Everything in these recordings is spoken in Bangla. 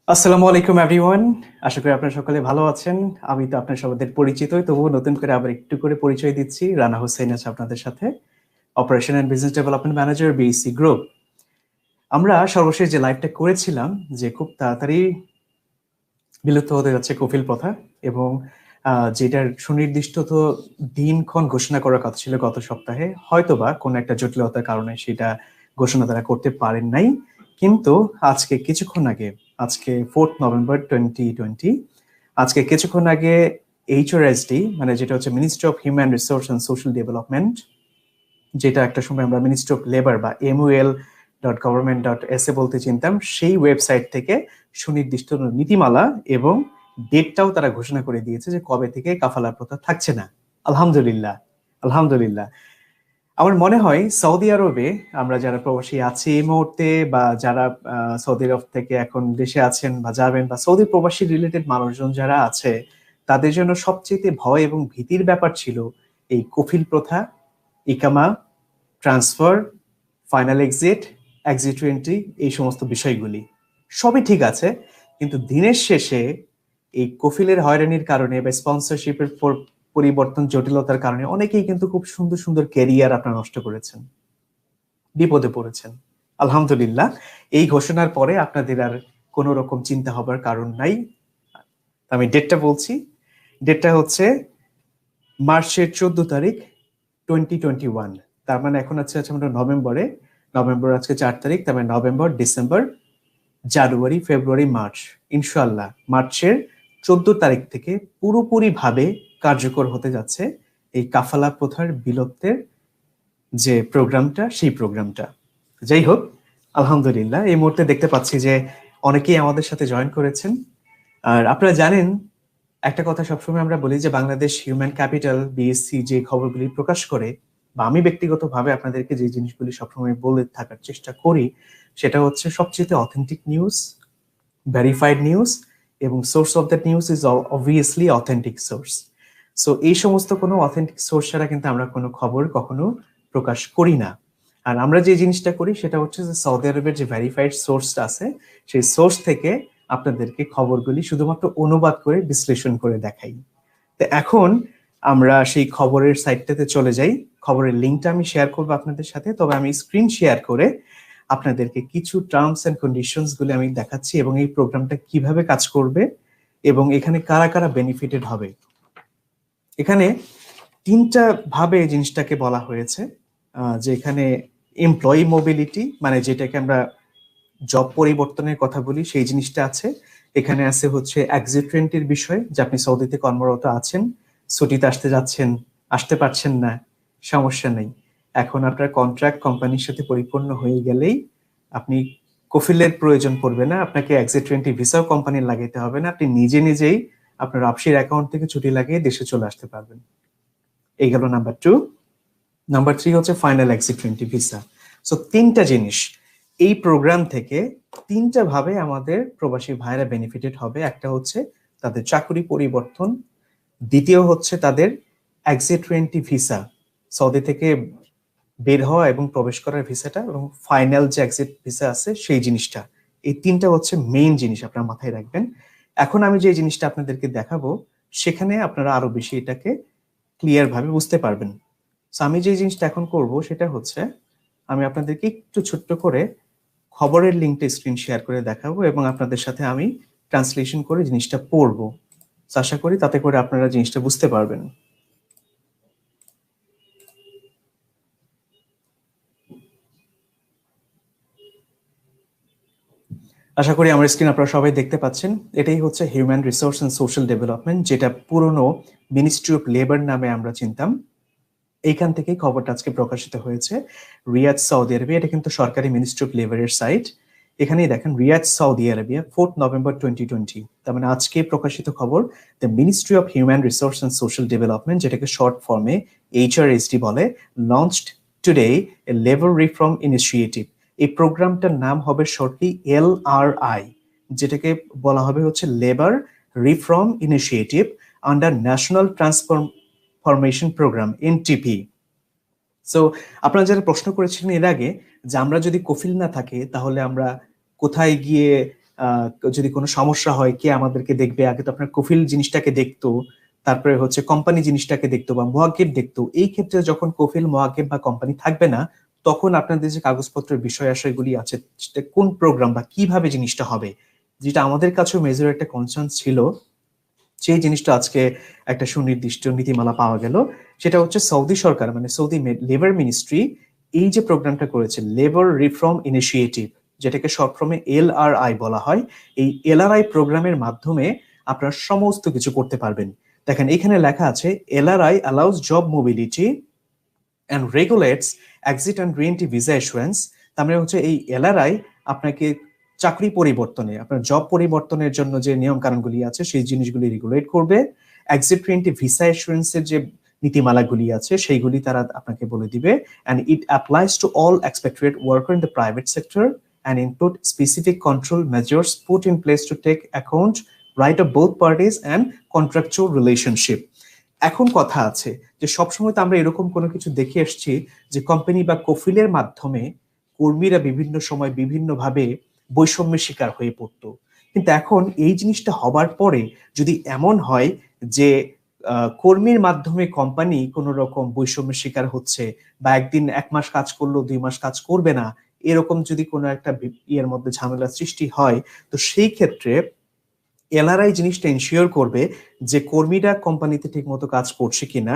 আসসালামু আলাইকুম এভরিওয়ান। আশা করি আপনারা সকলে ভালো আছেন। আমি তো আপনার সবাদের পরিচিতই, তবুও নতুন করে আবার একটু করে পরিচয় দিচ্ছি। রানা হোসেন আছে আপনাদের সাথে, operation and business development manager, BSc group. আমরা সর্বশেষ যে লাইভটা করেছিলাম, যে খুব তাড়াতাড়ি বিলুপ্ত হতে যাচ্ছে কফিল প্রথা, এবং যেটার সুনির্দিষ্ট তো দিনক্ষণ ঘোষণা করার কথা ছিল গত সপ্তাহে, হয়তোবা কোনো একটা জটিলতার কারণে সেটা ঘোষণা তারা করতে পারেন নাই। কিন্তু আজকে কিছুক্ষণ আগে, আজকে 4 নভেম্বর 2020, আজকে কিছুক্ষণ আগে এইচআরএসডি, মানে যেটা হচ্ছে ministry of human resource and social development, যেটা একটা সময় আমরা মিনিস্ট্রি অফ লেবার বা MUL.gov.sa বলতে চিনতাম, সেই ওয়েবসাইট থেকে সুনির্দিষ্ট নীতিমালা এবং ডেটটাও তারা ঘোষণা করে দিয়েছে যে কবে থেকে কাফালা প্রথা থাকছে না। আলহামদুলিল্লাহ, আলহামদুলিল্লাহ। আমার মনে হয় সৌদি আরবে আমরা যারা প্রবাসী আছি এই মুহূর্তে, বা যারা সৌদি আরব থেকে এখন দেশে আছেন বা যাবেন, বা সৌদি প্রবাসী রিলেটেড মানুষজন যারা আছে, তাদের জন্য সবচেয়ে ভয় এবং ভীতির ব্যাপার ছিল এই কফিল প্রথা, ইকামা, transfer, final exit, exit entry, এই সমস্ত বিষয়গুলি সবই ঠিক আছে। কিন্তু দিনের শেষে এই কফিলের হয়রানির কারণে বা স্পন্সরশিপের পরিবর্তন জটিলতার কারণে অনেকেই কিন্তু খুব সুন্দর সুন্দর ক্যারিয়ার আপনারা নষ্ট করেছেন, বিপদে পড়েছেন। আলহামদুলিল্লাহ, এই ঘোষণার পরে আপনাদের আর কোনো রকম চিন্তা হবার কারণ নাই। আমি ডেটটা বলছি, ডেটটা হচ্ছে মার্চের 14 তারিখ 2021। তার মানে এখন আছে আমরা নভেম্বরে, নভেম্বর আজকে 4 তারিখ, তার মানে নভেম্বর, ডিসেম্বর, জানুয়ারি, ফেব্রুয়ারি, মার্চ। ইনশাল্লাহ মার্চের 14 তারিখ থেকে পুরোপুরি ভাবে কার্যকর হতে যাচ্ছে এই কাফালা প্রথার বিলুপ্তের যে প্রোগ্রামটা, সেই প্রোগ্রামটা। যাই হোক, আলহামদুলিল্লাহ এই মুহূর্তে দেখতে পাচ্ছি যে অনেকেই আমাদের সাথে জয়েন করেছেন। আর আপনারা জানেন, একটা কথা সবসময় আমরা বলি যে বাংলাদেশ হিউম্যান ক্যাপিটাল, বিএসসি, যে খবরগুলি প্রকাশ করে, বা আমি ব্যক্তিগতভাবে আপনাদেরকে যে জিনিসগুলি সবসময় বলে থাকার চেষ্টা করি, সেটা হচ্ছে সবচেয়ে অথেন্টিক নিউজ, ভেরিফাইড নিউজ, এবং source of that news is obviously authentic source. So এই সমস্ত কোনো অথেন্টিক সোর্স ছাড়া কিন্তু আমরা কোনো খবর কখনো প্রকাশ করি না। আর আমরা যে জিনিসটা করি সেটা হচ্ছে যে সৌদি আরবের যে ভেরিফাইড সোর্সটা আছে, সেই সোর্স থেকে আপনাদেরকে খবরগুলি শুধুমাত্র অনুবাদ করে বিশ্লেষণ করে দেখাই। তো এখন আমরা সেই খবরের সাইটটাতে চলে যাই। খবরের লিঙ্কটা আমি শেয়ার করবো আপনাদের সাথে, তবে আমি স্ক্রিন শেয়ার করে আপনাদেরকে কিছু টার্মস এন্ড কন্ডিশনস গুলি আমি দেখাচ্ছি, এবং এই প্রোগ্রামটা কিভাবে কাজ করবে এবং এখানে কারা কারা বেনিফিটেড হবে। এখানে তিনটা ভাবে জিনিসটাকে বলা হয়েছে, যে এখানে এমপ্লয়ি মোবিলিটি, মানে যেটাকে আমরা জব পরিবর্তনের কথা বলি, সেই জিনিসটা আছে। এখানে আছে হচ্ছে এক্সিট রেন্টের বিষয়, যে আপনি সৌদিতে কর্মরত আছেন, ছুটিতে আসতে যাচ্ছেন, আসতে পারছেন না, সমস্যা নেই। এখন আপনার কন্ট্রাক্ট কোম্পানির সাথে পরিপূর্ণ হয়ে গেলেই আপনি কফিলের প্রয়োজন পড়বে না, আপনাকে এক্সিট রেন্টি ভিসাও কোম্পানির লাগাইতে হবে না, আপনি নিজে নিজেই আপনার আপসির অ্যাকাউন্ট থেকে ছুটি লাগিয়ে দেশে চলে আসতে পারবেন। এই গেল নাম্বার 2। নাম্বার 3 হচ্ছে ফাইনাল এক্সিট রেন্টি ভিসা। সো তিনটা জিনিস এই প্রোগ্রাম থেকে, তিনটা ভাবে আমাদের প্রবাসী ভাইরা বেনিফিটেড হবে। একটা হচ্ছে তাদের চাকরি পরিবর্তন, দ্বিতীয় হচ্ছে তাদের এক্সিট রেন্টি ভিসা, সৌদি থেকে বের হওয়া এবং প্রবেশ করার ভিসাটা, এবং ফাইনাল যে এক্সিট ভিসা আছে সেই জিনিসটা। এই তিনটা হচ্ছে মেইন জিনিস, আপনারা মাথায় রাখবেন। এখন আমি যে জিনিসটা আপনাদেরকে দেখাবো, সেখানে আপনারা আরো বেশি এটাকে ক্লিয়ার ভাবে বুঝতে পারবেন। আমি যে জিনিসটা এখন করব সেটা হচ্ছে, আমি আপনাদেরকে একটু ছোট্ট করে খবরের লিঙ্কটা স্ক্রিন শেয়ার করে দেখাবো, এবং আপনাদের সাথে আমি ট্রান্সলেশন করে জিনিসটা পড়বো। আশা করি তাতে করে আপনারা জিনিসটা বুঝতে পারবেন। আশা করি আমার স্ক্রিন আপনারা সবাই দেখতে পাচ্ছেন। এটাই হচ্ছে human resource and social development, যেটা পুরনো মিনিস্ট্রি অফ লেবার নামে আমরা চিনতাম। এইখান থেকেই খবরটা আজকে প্রকাশিত হয়েছে। রিয়াদ, সৌদি আরবিয়া, এটা কিন্তু সরকারি মিনিস্ট্রি অফ লেবারের সাইট। এখানেই দেখেন, রিয়াদ, সৌদি আরবিয়া, 4 নভেম্বর 2020। তার মানে আজকে প্রকাশিত খবর। The ministry of human resource and social development, যেটাকে শর্ট ফর্মে HRSD বলে, launched today a labour reform initiative. এই প্রোগ্রামটার নাম হবে শর্টলি LRI, যেটাকে বলা হবে হচ্ছে labour reform initiative under national transformation programme, NTP। So আপনারা যারা প্রশ্ন করেছিলেন এর আগে যে আমরা যদি কফিল না থাকে তাহলে আমরা কোথায় গিয়ে যদি কোনো সমস্যা হয় কে আমাদেরকে দেখবে? আগে তো আপনার কফিল জিনিসটাকে দেখতো, তারপরে হচ্ছে কোম্পানি জিনিসটাকে দেখতো বা মুয়াক্কিল দেখতো। এই ক্ষেত্রে যখন কফিল, মুয়াক্কিল বা কোম্পানি থাকবে না, তখন আপনাদের যে কাগজপত্রের বিষয় আশয়গুলি আছে, সেটা কোন প্রোগ্রাম বা কিভাবে জিনিসটা হবে, যেটা আমাদের কাছেও মেজর একটা কনসার্ন ছিল, সেই জিনিসটা আজকে একটা সুনির্দিষ্ট নীতিমালা পাওয়া গেল। সেটা হচ্ছে সৌদি সরকার, মানে সৌদি লেবার মিনিস্ট্রি এই যে প্রোগ্রামটা করেছে, লেবার রিফর্ম ইনিশিয়েটিভ, যেটাকে শর্ট ফর্মে LRI বলা হয়, এই LRI প্রোগ্রামের মাধ্যমে আপনারা সমস্ত কিছু করতে পারবেন। দেখেন এখানে লেখা আছে, LRI allows job mobility and regulates exit and re-entry visa issuance। তার মানে হচ্ছে এই LRI আপনাকে চাকরি পরিবর্তনে, আপনার জব পরিবর্তনের জন্য যে নিয়ম কানুনগুলি আছে সেই জিনিসগুলি রেগুলেট করবে। এক্সিট রি-এন্ট্রি ভিসা ইস্যুয়েন্সের যে নীতিমালাগুলি আছে সেইগুলি তারা আপনাকে বলে দিবে। and it applies to all expatriate worker in the private sector and include specific control measures put in place to take account right of both parties and contractual relationship। এখন কথা আছে যে সবসময় তো আমরা এরকম কোনো কিছু দেখে এসেছি যে কোম্পানি বা কফিলের মাধ্যমে কর্মীরা বিভিন্ন সময় বিভিন্নভাবে বৈষম্যের শিকার হয়ে পড়তো। কিন্তু এখন এই জিনিসটা হবার পরে যদি এমন হয় যে কর্মীর মাধ্যমে কোম্পানি কোনো রকম বৈষম্যের শিকার হচ্ছে, বা একদিন 1 মাস কাজ করলো 2 মাস কাজ করবে না, এরকম যদি কোনো একটা ইয়ের মধ্যে ঝামেলা সৃষ্টি হয়, তো সেই ক্ষেত্রে LRI জিনিসটা এনশিওর করবে যে কর্মীরা কোম্পানিতে ঠিকমতো কাজ করছে কিনা,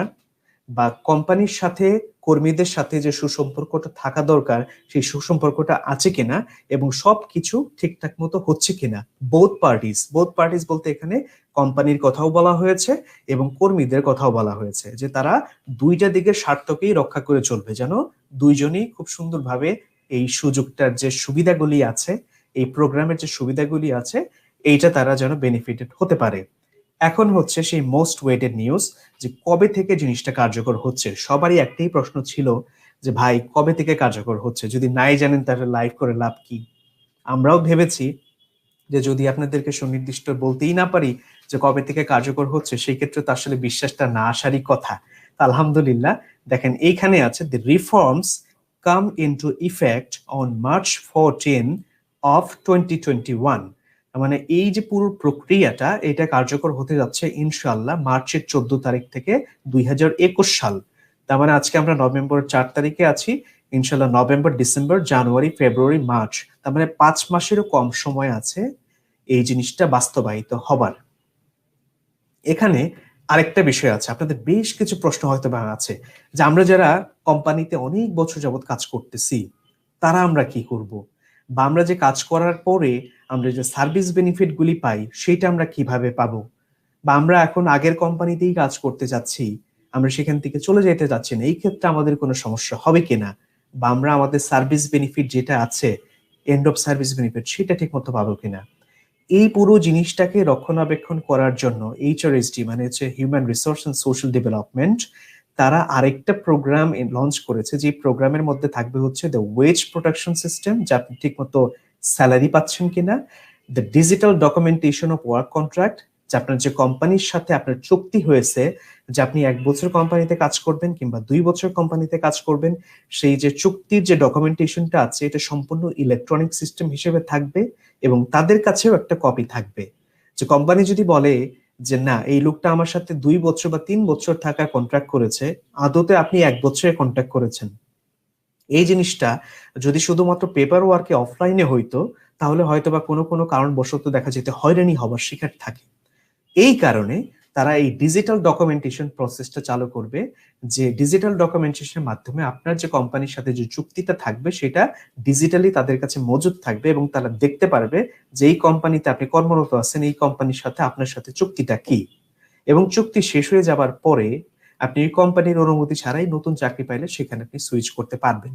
বা কোম্পানির সাথে কর্মীদের সাথে যে সুসম্পর্কটা থাকা দরকার সেই সুসম্পর্কটা আছে কিনা, এবং সবকিছু ঠিকঠাক মতো হচ্ছে কিনা। বোথ পার্টিস বলতে এখানে কোম্পানির কথাও বলা হয়েছে এবং কর্মীদের কথাও বলা হয়েছে, যে তারা দুইটা দিকের স্বার্থকেই রক্ষা করে চলবে, যেন দুইজনই খুব সুন্দরভাবে এই সুযোগটার যে সুবিধাগুলি আছে, এই প্রোগ্রামের যে সুবিধাগুলি আছে, এইটা তারা যেন বেনিফিটেড হতে পারে। এখন হচ্ছে সেই মোস্ট ওয়েটেড নিউজ, যে কবে থেকে জিনিসটা কার্যকর হচ্ছে। সবারই একটাই প্রশ্ন ছিল যে ভাই কবে থেকে কার্যকর হচ্ছে, যদি নাই জানেন তাহলে লাইভ করে লাভ কি। আমরাও ভেবেছি যে যদি আপনাদেরকে সুনির্দিষ্ট বলতেই না পারি যে কবে থেকে কার্যকর হচ্ছে, সেই ক্ষেত্রে তো আসলে বিশ্বাসটা না আসারই কথা। আলহামদুলিল্লাহ, দেখেন এইখানে আছে, the reforms come into effect on March 14 of 2021। মানে এই যে পুরো প্রক্রিয়াটা, এটা কার্যকর হতে যাচ্ছে ইনশাআল্লাহ মার্চের 14 তারিখ থেকে 2021 সাল। তার মানে আজকে আমরা নভেম্বর 4 তারিখে আছি, ইনশাআল্লাহ নভেম্বর, ডিসেম্বর, জানুয়ারি, ফেব্রুয়ারি, মার্চ, তার মানে 5 মাসেরও কম সময় আছে এই জিনিসটা বাস্তবায়িত হবার। এখানে আরেকটা বিষয় আছে, আপনাদের বেশ কিছু প্রশ্ন হয়তো বা আছে, যে আমরা যারা কোম্পানিতে অনেক বছর যাবত কাজ করতেছি তারা আমরা কি করব, বা আমরা যে কাজ করার পরে আমরা যে সার্ভিস বেনিফিট গুলি পাই সেটা আমরা কিভাবে পাবো, বা আমরা এখন আগের কোম্পানিতেই কাজ করতে যাচ্ছি, আমরা সেখান থেকে চলে যেতে যাচ্ছি না, এই ক্ষেত্রে আমাদের কোনো সমস্যা হবে কিনা, বা আমরা আমাদের সার্ভিস বেনিফিট যেটা আছে, এন্ড অফ সার্ভিস বেনিফিট, সেটা ঠিক মতো পাবো কিনা। এই পুরো জিনিসটাকে রক্ষণাবেক্ষণ করার জন্য HRSD, মানে হচ্ছে human resource and social development, তারা আরেকটা প্রোগ্রাম লঞ্চ করেছে, যে প্রোগ্রামের মধ্যে থাকবে হচ্ছে দ্য ওয়েজ প্রোটেকশন সিস্টেম, যে আপনি ঠিকমতো স্যালারি পাচ্ছেন কিনা, the digital documentation of work contract, যে আপনার যে কোম্পানির সাথে আপনার চুক্তি হয়েছে যে আপনি 1 বছর কোম্পানিতে কাজ করবেন কিংবা 2 বছর কোম্পানিতে কাজ করবেন, সেই যে চুক্তির যে ডকুমেন্টেশনটা আছে এটা সম্পূর্ণ ইলেকট্রনিক সিস্টেম হিসেবে থাকবে, এবং তাদের কাছেও একটা কপি থাকবে। যে কোম্পানি যদি বলে যে না, এই লোকটা আমার সাথে 2 বছর বা 3 বছর থাকা কন্ট্রাক্ট করেছে, আদতে আপনি 1 বছরের কন্ট্রাক্ট করেছেন, এই জিনিসটা যদি শুধুমাত্র পেপার ওয়ার্কে অফলাইনে হইতো, তাহলে হয়তোবা কোনো কোনো কারণবশত দেখা যেতে হয়রানি হবার শিকার থাকে। এই কারণে তারা এই ডিজিটাল ডকুমেন্টেশন প্রসেসটা চালু করবে, যে ডিজিটাল ডকুমেন্টেশনের মাধ্যমে আপনার যে কোম্পানির সাথে যে চুক্তিটা থাকবে সেটা ডিজিটালি তাদের কাছে মজুদ থাকবে, এবং তারা দেখতে পারবে যে এই কোম্পানিতে আপনি কর্মরত আছেন, এই কোম্পানির সাথে আপনার সাথে চুক্তিটা কি, এবং চুক্তি শেষ হয়ে যাবার পরে আপনি এই কোম্পানির অনুমতি ছাড়াই নতুন চাকরি পাইলে সেখানে আপনি সুইচ করতে পারবেন।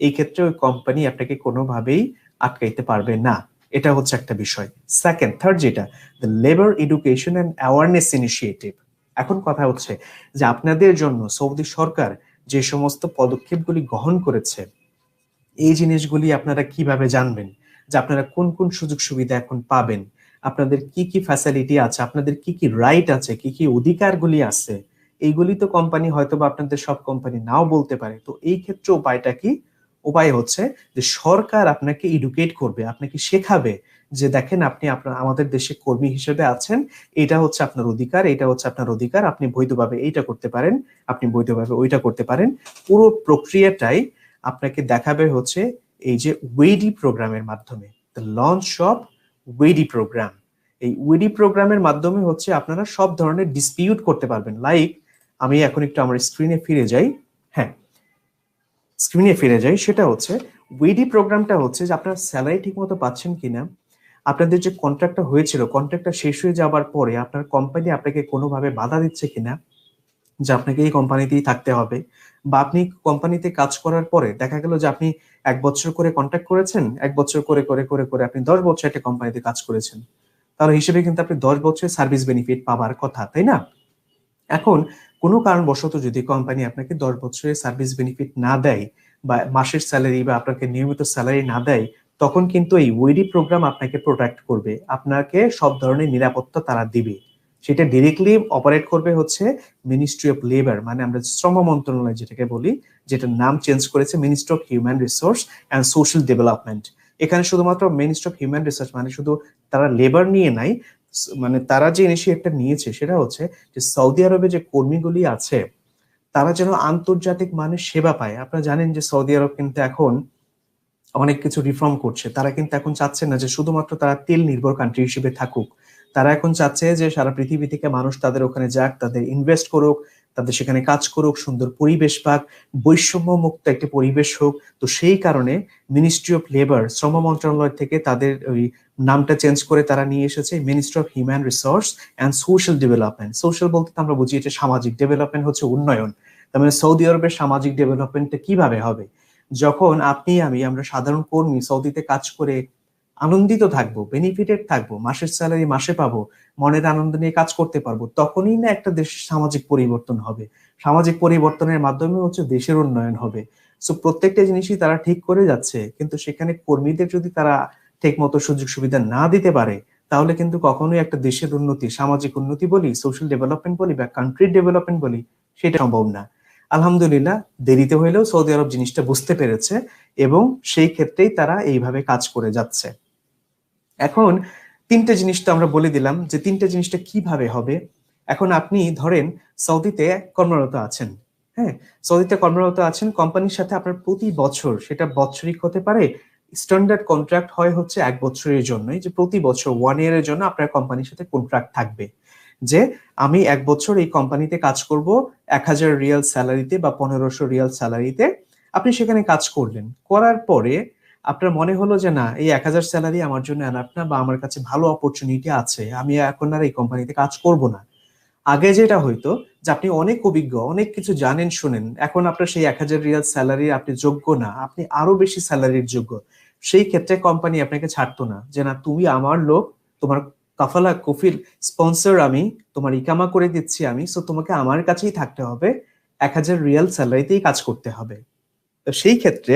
এই ক্ষেত্রে ওই কোম্পানি আপনাকে কোনোভাবেই আটকাইতে পারবে না। এটা হচ্ছে একটা বিষয়। থার্ড যেটা, the labour education and awareness initiative. এখন কথা হচ্ছে যে আপনাদের জন্য সৌদি সরকার যে সমস্ত পদক্ষেপগুলি গ্রহণ করেছে, এই জিনিসগুলি আপনারা কিভাবে জানবেন, যে আপনারা কোন কোন সুযোগ সুবিধা এখন পাবেন, আপনাদের কি কি ফ্যাসিলিটি আছে, আপনাদের কি কি রাইট আছে, কি কি অধিকারগুলি আছে, এইগুলি তো কোম্পানি হয়তো বা আপনাদের সব কোম্পানি নাও বলতে পারে। তো এই ক্ষেত্রে উপায়টা কি? উপায় হচ্ছে যে সরকার আপনাকে এডুকেট করবে, আপনাকে শেখাবে যে দেখেন আপনি আপনার আমাদের দেশে কর্মী হিসেবে আছেন, এটা হচ্ছে আপনার অধিকার, এটা হচ্ছে আপনার অধিকার, আপনি বৈধভাবে এইটা করতে পারেন, আপনি বৈধভাবে ওইটা করতে পারেন। পুরো প্রক্রিয়াটাই আপনাকে দেখাবে হচ্ছে এই যে ওয়েডি প্রোগ্রামের মাধ্যমে, দ্য লঞ্চ অফ ওয়েডি প্রোগ্রাম। এই ওয়েডি প্রোগ্রামের মাধ্যমে হচ্ছে আপনারা সব ধরনের ডিসপিউট করতে পারবেন। লাইক আমি এখন একটু আমার স্ক্রিনে ফিরে যাই, হ্যাঁ স্ক্রিনে ফিরে যাই, সেটা হচ্ছে ওয়েডি প্রোগ্রামটা হচ্ছে যে আপনার স্যালারি ঠিক মতো পাচ্ছেন কিনা, আপনাদের যে কন্ট্রাক্টটা হয়েছিল কন্ট্রাক্টটা শেষ হয়ে যাবার পরে আপনার কোম্পানি আপনাকে কোনোভাবে বাধা দিচ্ছে কিনা যে আপনাকে এই কোম্পানিতেই থাকতে হবে, বা আপনি কোম্পানিতে কাজ করার পরে দেখা গেল যে আপনি 1 বছর করে কন্ট্রাক্ট করেছেন, 1 বছর করে করে করে করে আপনি 10 বছর একটা কোম্পানিতে কাজ করেছেন, তাহলে হিসেবে কিন্তু আপনি 10 বছরের সার্ভিস বেনিফিট পাবার কথা, তাই না? এখন কোনো কারণবশত যদি কোম্পানি আপনাকে 10 বছরের সার্ভিস বেনিফিট না দেয়, বা মাসের স্যালারি বা আপনাকে নিয়মিত স্যালারি না দেয়, তখন কিন্তু এই ওয়েডি প্রোগ্রাম আপনাকে প্রোটেক্ট করবে, আপনাকে সব ধরনের নিরাপত্তা তারা দিবে। সেটা ডিরেক্টলি অপারেট করবে হচ্ছে মিনিস্ট্রি অফ লেবার, মানে আমরা শ্রম মন্ত্রণালয় যেটাকে বলি, যেটার নাম চেঞ্জ করেছে ministry of human resource and social development. এখানে শুধুমাত্র মিনিস্ট্রি অফ হিউম্যান রিসোর্স মানে শুধু তারা লেবার নিয়ে নাই, মানে তারা যে ইনিশিয়েটিভটা নিয়েছে সেটা হচ্ছে যে সৌদি আরবে যে কর্মীগুলি আছে তারা যেন আন্তর্জাতিক মানের সেবা পায়। আপনারা জানেন যে সৌদি আরব কিন্তু এখন অনেক কিছু রিফর্ম করছে, তারা কিন্তু এখন চাচ্ছে না যে শুধুমাত্র তারা তেল নির্ভর কান্ট্রি হিসেবে থাকুক, তারা এখন চাচ্ছে যে সারা পৃথিবী থেকে মানুষ তাদের ওখানে যাক, তাদের ইনভেস্ট করুক, তাদের সেখানে কাজ করুক, সুন্দর পরিবেশ পাক, বৈষম্য মুক্ত একটি পরিবেশ হোক। তো সেই কারণে মিনিস্ট্রি অফ লেবার, শ্রম মন্ত্রণালয় থেকে তাদের ওই নামটা চেঞ্জ করে তারা নিয়ে এসেছে ministry of human resource and social development. Social বলতে তো আমরা বুঝি এটা সামাজিক, ডেভেলপমেন্ট হচ্ছে উন্নয়ন। তার মানে সৌদি আরবের সামাজিক ডেভেলপমেন্টটা কিভাবে হবে? যখন আপনি আমি আমরা সাধারণ কর্মী সৌদিতে কাজ করে আনন্দিত থাকবো, বেনিফিটেড থাকবো, মাসের স্যালারি মাসে পাবো, মনের আনন্দ নিয়ে কাজ করতে পারবো, তখনই না একটা দেশের সামাজিক পরিবর্তন হবে। সামাজিক পরিবর্তনের মাধ্যমে হচ্ছে দেশের উন্নয়ন হবে। সো প্রত্যেকটা জিনিসই তারা ঠিক করে যাচ্ছে, কিন্তু সেখানে কর্মীদের যদি তারা ঠিক মতো সুযোগ সুবিধা না দিতে পারে, তাহলে কিন্তু কখনোই একটা দেশের উন্নতি, সামাজিক উন্নতি বলি, সোশ্যাল ডেভেলপমেন্ট বলি বা কান্ট্রির ডেভেলপমেন্ট বলি, সেটা সম্ভব না। আলহামদুলিল্লাহ, দেরিতে হইলেও সৌদি আরব জিনিসটা বুঝতে পেরেছে এবং সেই ক্ষেত্রেই তারা এইভাবে কাজ করে যাচ্ছে। এখন তিনটে জিনিস তো আমরা বলে দিলাম যে তিনটে জিনিসটা কিভাবে হবে। এখন আপনি ধরেন সৌদিতে কর্মরত আছেন, হ্যাঁ, সৌদিতে কর্মরত আছেন, কোম্পানির সাথে আপনার প্রতি বছর, সেটা বৎসরিক হতে পারে, স্ট্যান্ডার্ড কন্ট্রাক্ট হয় হচ্ছে 1 বছরের জন্যই, যে প্রতি বছর 1 ইয়ারের জন্য আপনার কোম্পানির সাথে কন্ট্রাক্ট থাকবে, যে আমি 1 বছর এই কোম্পানিতে কাজ করব 1000 রিয়াল স্যালারিতে বা 1500 রিয়াল স্যালারিতে। আপনি সেখানে কাজ করলেন, করার পরে আপনার মনে হলো যে না, এই 1000 স্যালারি আমার জন্য এনাফ না, বা আমার কাছে ভালো অপরচুনিটি আছে, আমি এখন আর এই কোম্পানিতে কাজ করব না। আগে যেটা হইতো যে আপনি অনেক অভিজ্ঞ, অনেক কিছু জানেন শুনেন, এখন আপনার সেই 1000 রিয়াল স্যালারি আপনি যোগ্য না, আপনি আরো বেশি স্যালারির যোগ্য, সেই ক্ষেত্রে কোম্পানি আপনাকে ছাড়তো না, যে না তুমি আমার লোক, তোমার কাফালা কফিল স্পন্সর আমি, তোমার ইকামা করে দিচ্ছি আমি, সো তোমাকে আমার কাছেই থাকতে হবে, 1000 রিয়াল স্যালারিতেই কাজ করতে হবে। তো সেই ক্ষেত্রে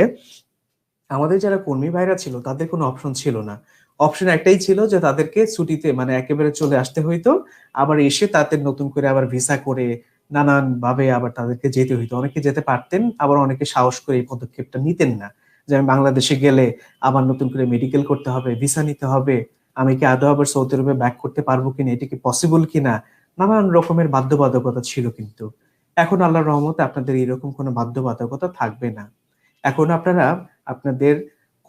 আমাদের যারা কর্মী ভাইরা ছিল তাদের কোনো অপশন ছিল না। অপশন একটাই ছিল যে তাদেরকে ছুটিতে মানে একেবারে চলে আসতে হইতো, আবার এসে তাদের নতুন করে আবার ভিসা করে নানান ভাবে আবার তাদেরকে যেতে হইতো। অনেকে যেতে পারতেন, আবার অনেকে সাহস করে এই পদক্ষেপটা নিতেন না, যে আমি বাংলাদেশে গেলে আবার নতুন করে মেডিকেল করতে হবে, ভিসা নিতে হবে, আমি কি আদৌ আবার সৌদি আরবে ব্যাক করতে পারবো কিনা, এটা কি পসিবল কিনা, নানান রকমের বাধ্যবাধকতা ছিল। কিন্তু এখন আল্লাহর রহমতে আপনাদের এরকম কোনো বাধ্যবাধকতা থাকবে না। এখন আপনারা আপনাদের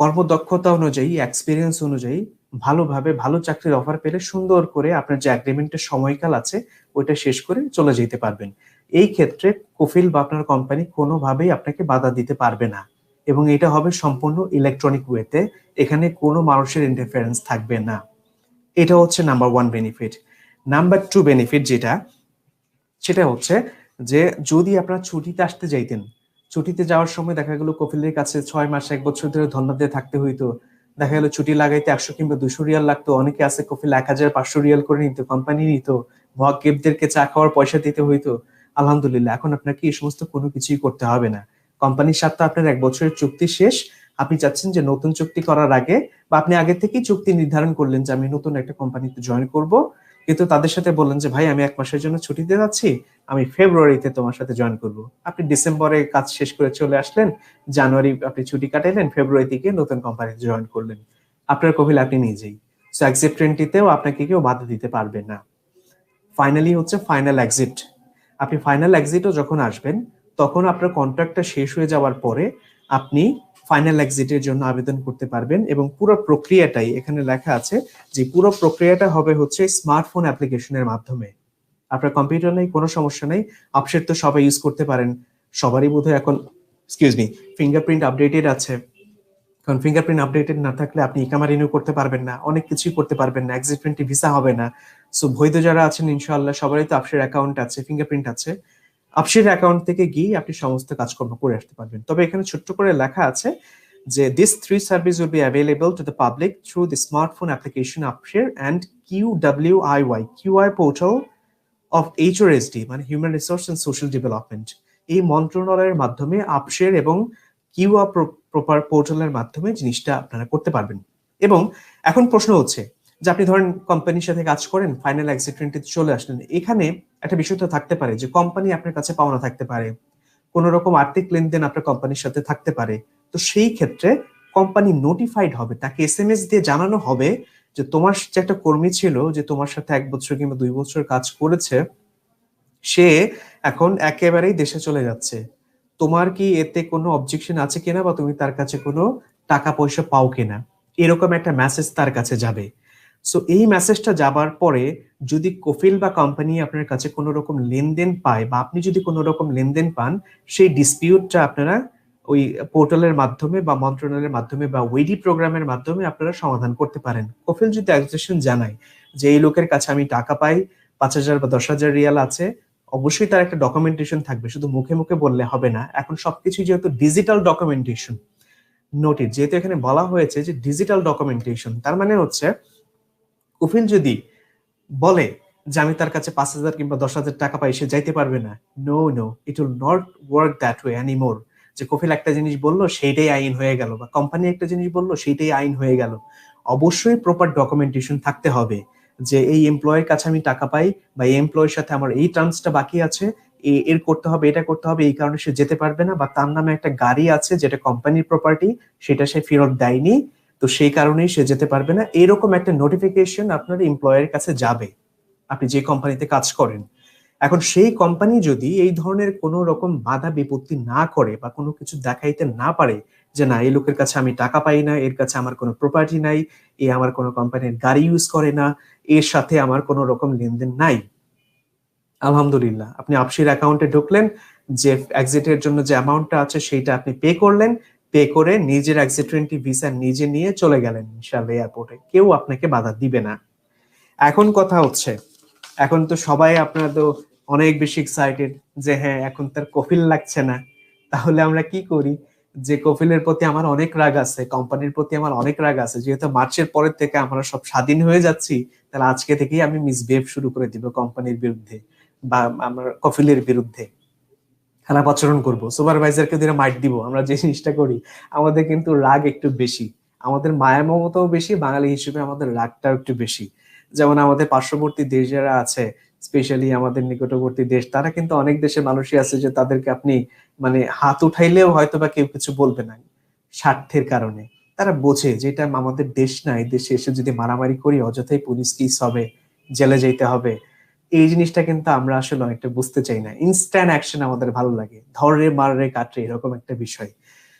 কর্মদক্ষতা অনুযায়ী, এক্সপিরিয়েন্স অনুযায়ী ভালোভাবে ভালো চাকরির অফার পেলে সুন্দর করে আপনার যে এগ্রিমেন্টের সময়কাল আছে ওইটা শেষ করে চলে যেতে পারবেন। এই ক্ষেত্রে কফিল বা আপনার কোম্পানি কোনোভাবেই আপনাকে বাধা দিতে পারবে না, এবং এটা হবে সম্পূর্ণ ইলেকট্রনিক ওয়েতে, এখানে কোনো মানুষের ইন্টারফারেন্স থাকবে না। এটা হচ্ছে নাম্বার 1 বেনিফিট। নাম্বার 2 বেনিফিট যেটা, সেটা হচ্ছে যে যদি আপনারা ছুটিতে আসতে যাইতেন, ছুটিতে যাওয়ার সময় দেখা গেল কফিলের কাছে 6 মাস 1 বছর ধরে ধর্ণা দিয়ে থাকতে হইতো, দেখা গেল ছুটি লাগাইতে 100 কিংবা 200 রিয়াল লাগতো, অনেকে আছে কফিল 1500 রিয়াল করে নিত, কোম্পানি নিত, মুয়াক্কিবদেরকে চা খাওয়ার পয়সা দিতে হইতো। আলহামদুলিল্লাহ, এখন আপনাকে এই সমস্ত কোনো কিছুই করতে হবে না। কোম্পানির সাথে আপনার 1 বছরের চুক্তি শেষ, আপনি চাচ্ছেন যে নতুন চুক্তি করার আগে, বা আপনি আগে থেকেই চুক্তি নির্ধারণ করলেন যে আমি নতুন একটা কোম্পানিতে জয়েন করব, কিন্তু তাদের সাথে বললেন যে ভাই আমি 1 মাসের জন্য ছুটিতে যাচ্ছি, আমি ফেব্রুয়ারিতে তোমার সাথে জয়েন করব। আপনি ডিসেম্বরে কাজ শেষ করে চলে আসলেন, জানুয়ারি আপনি ছুটি কাটাইলেন, ফেব্রুয়ারি থেকে নতুন কোম্পানিতে জয়েন করলেন, আপনার কফিল আপনি নিজেই। সো এক্সিট 20-তেও আপনাকে কেউ বাধা দিতে পারবে না। ফাইনালি হচ্ছে ফাইনাল এক্সিট। আপনি ফাইনাল এক্সিটও যখন আসবেন, তখন আপনার কন্ট্রাক্টটা শেষ হয়ে যাওয়ার পরে আপনি ফাইনাল এক্সিটের জন্য আবেদন করতে পারবেন, এবং পুরো প্রক্রিয়াটাই এখানে লেখা আছে যে পুরো প্রক্রিয়াটা হবে হচ্ছে স্মার্টফোন অ্যাপ্লিকেশনের মাধ্যমে। আপনার কম্পিউটার নেই, কোনো সমস্যা নেই, আপশেট তো সবাই ইউজ করতে পারেন, সবারই বোধহয় এখন ফিঙ্গারপ্রিন্ট আপডেটেড আছে। কারণ ফিঙ্গারপ্রিন্ট আপডেটেড না থাকলে আপনি ইকামা রিনিউ করতে পারবেন না, অনেক কিছুই করতে পারবেন না, এক্সিট 20 ভিসা হবে না। সো বৈধ যারা আছেন ইনশাআল্লাহ সবারই তো আপসের অ্যাকাউন্ট আছে, ফিঙ্গারপ্রিন্ট আছে, আপসের অ্যাকাউন্ট থেকে গিয়ে আপনি সমস্ত কাজকর্ম করে আসতে পারবেন। তবে এখানে ছোট্ট করে লেখা আছে যে this 3 service will be available to the public through the smartphone application Absher and QWIY portal of HRSD, মানে human resource and social development. এই মন্ত্রণালয়ের মাধ্যমে আপশের এবং কিউআর প্রপার পোর্টালের মাধ্যমে জিনিসটা আপনারা করতে পারবেন। এবং এখন প্রশ্ন হচ্ছে যে আপনি ধরেন কোম্পানির সাথে কাজ করেন, ফাইনাল এক্সিট 20 চলে আসলেন, এখানে একটা বিষয় তো থাকতে পারে যে কোম্পানি আপনার কাছে পাওনা থাকতে পারে, কোন রকম আর্থিক লেনদেন আপনার কোম্পানির সাথে থাকতে পারে। তো সেই ক্ষেত্রে কোম্পানি নোটিফাইড হবে, তাকে SMS দিয়ে জানানো হবে যে তোমার যে একটা কর্মী ছিল যে তোমার সাথে 1 বছর কিংবা 2 বছর কাজ করেছে, সে এখন একেবারেই দেশে চলে যাচ্ছে, তোমার কি এতে কোনো অবজেকশন আছে কিনা, বা তুমি তার কাছে কোনো টাকা পয়সা পাও কিনা, এরকম একটা মেসেজ তার কাছে যাবে। সো এই মেসেজটা যাবার পরে যদি কফিল বা কোম্পানি আপনার কাছে কোনো রকম লেনদেন পায়, বা আপনি যদি কোনো রকম লেনদেন পান, সেই ডিসপিউটটা আপনারা ওই পোর্টালের মাধ্যমে বা মন্ত্রণালয়ের মাধ্যমে বা ওয়েডি প্রোগ্রামের মাধ্যমে আপনারা সমাধান করতে পারেন। কফিল যদি অ্যাকুজেশন জানায় যে এই লোকের কাছে আমি টাকা পাই, 5,000 বা 10,000 রিয়াল আছে, অবশ্যই তার একটা ডকুমেন্টেশন থাকবে, শুধু মুখে মুখে বললে হবে না। এখন সবকিছু যেহেতু ডিজিটাল ডকুমেন্টেশন, নোটিস যেহেতু এখানে বলা হয়েছে যে ডিজিটাল ডকুমেন্টেশন, তার মানে হচ্ছে কফিল যদি বলে যে আমি তার কাছে 5,000 কিংবা 10,000 টাকা পাই, সে যাইতে পারবে না। No no, it will not work that way anymore. যে কফিল একটা জিনিস বললো সেইটাই আইন হয়ে গেল, বা কোম্পানি একটা জিনিস বললো সেইটাই আইন হয়ে গেল। অবশ্যই প্রপার ডকুমেন্টেশন থাকতে হবে যে এই এমপ্লয়ের কাছে আমি টাকা পাই, বা এই এমপ্লয়ের সাথে আমার এই টার্মসটা বাকি আছে, এর করতে হবে, এটা করতে হবে, এই কারণে সে যেতে পারবে না, বা তার নামে একটা গাড়ি আছে যেটা কোম্পানির প্রপার্টি, সেটা সে ফেরত দেয়নি, তো সেই কারণেই সে যেতে পারবে না। এরকম একটা নোটিফিকেশন আপনার এমপ্লয়ের কাছে যাবে, আপনি যে কোম্পানিতে কাজ করেন। এখন সেই কোম্পানি যদি এই ধরনের কোনো রকম বাধা বিপত্তি না করে, বা কোনো কিছু দেখাইতে না পারে যে না এই লোকের কাছে আমি টাকা পাই না, এর কাছে আমার কোনো প্রপার্টি নাই, এ আমার কোনো কোম্পানির গাড়ি ইউজ করে না, এর সাথে আমার কোনো রকম লেনদেন নাই, আলহামদুলিল্লাহ আপনি আপসির অ্যাকাউন্টে ঢুকলেন, যে এক্সিটের জন্য যে অ্যামাউন্টটা আছে সেইটা আপনি পে করলেন, পে করে নিজের এক্সিট 20 ভিসা নিজে নিয়ে চলে গেলেন ইনশাআল্লাহ এয়ারপোর্টে, কেউ আপনাকে বাধা দিবে না। এখন কথা হচ্ছে, এখন তো সবাই আপনারা তো অনেক বেশি এক্সাইটেড যে হ্যাঁ এখন তার কফিল লাগছে না, তাহলে আমরা কি করি? যে কফিলের প্রতি আমার অনেক রাগ আছে, কোম্পানির প্রতি আমার অনেক রাগ আছে, যেহেতু মার্চের পরের থেকে আমরা সব স্বাধীন হয়ে যাচ্ছি, তাহলে আজকে থেকেই আমি মিসবিহেভ শুরু করে দিব কোম্পানির বিরুদ্ধে বা আমার কফিলের বিরুদ্ধে, খারাপ আচরণ করবো, সুপারভাইজারকে দিয়ে মাইট দিব। আমরা যে জিনিসটা করি, আমাদের কিন্তু রাগ একটু বেশি, আমাদের মায়া মমতাও বেশি, বাঙালি হিসেবে আমাদের রাগটাও একটু বেশি। যেমন আমাদের পার্শ্ববর্তী দেশ যারা আছে, স্পেশালি আমাদের নিকটবর্তী দেশ, তারা কিন্তু অনেক দেশের মানুষই আছে যে তাদেরকে আপনি মানে হাত উঠাইলেও হয়তো বা কেউ কিছু বলবে না, স্বার্থের কারণে। তারা বোঝে যে এটা আমাদের দেশ না, এই দেশে এসে যদি মারামারি করি অযথাই পুলিশ কেস হবে, জেলে যেতে হবে। এই জিনিসটা কিন্তু আমরা আসলে অনেকটা বুঝতে চাই না, ইনস্ট্যান্ট অ্যাকশন আমাদের ভালো লাগে, ধরে মারে কাটে এরকম একটা বিষয়।